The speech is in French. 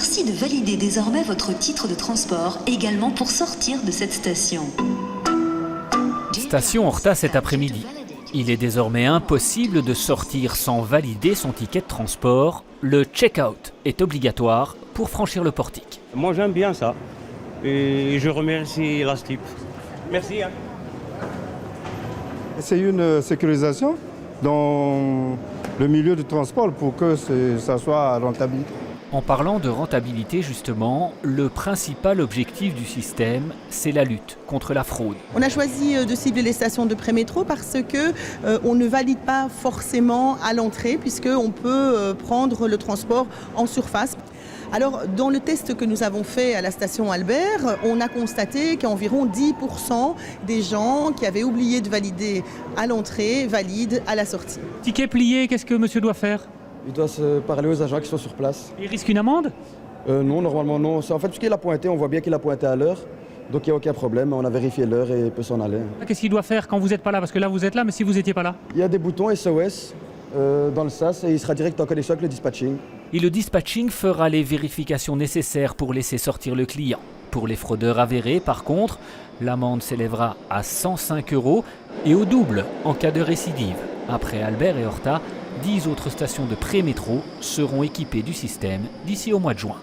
merci de valider désormais votre titre de transport également pour sortir de cette station. Station Horta cet après-midi. Il est désormais impossible de sortir sans valider son ticket de transport. Le check-out est obligatoire pour franchir le portique. Moi j'aime bien ça et je remercie la STIP. Merci. C'est une sécurisation dans le milieu du transport pour que ça soit rentable. En parlant de rentabilité justement, le principal objectif du système, c'est la lutte contre la fraude. On a choisi de cibler les stations de pré-métro parce que on ne valide pas forcément à l'entrée puisqu'on peut prendre le transport en surface. Alors, dans le test que nous avons fait à la station Albert, on a constaté qu'environ 10% des gens qui avaient oublié de valider à l'entrée valident à la sortie. Ticket plié, qu'est-ce que monsieur doit faire? Il doit se parler aux agents qui sont sur place. Il risque une amende? Non, normalement non. En fait, puisqu'il a pointé, on voit bien qu'il a pointé à l'heure. Donc il n'y a aucun problème, on a vérifié l'heure et il peut s'en aller. Qu'est-ce qu'il doit faire quand vous n'êtes pas là? Parce que là, vous êtes là, mais si vous n'étiez pas là? Il y a des boutons SOS dans le SAS et il sera direct en connexion avec le dispatching. Et le dispatching fera les vérifications nécessaires pour laisser sortir le client. Pour les fraudeurs avérés, par contre, l'amende s'élèvera à 105 € et au double en cas de récidive. Après Albert et Horta, 10 autres stations de pré-métro seront équipées du système d'ici au mois de juin.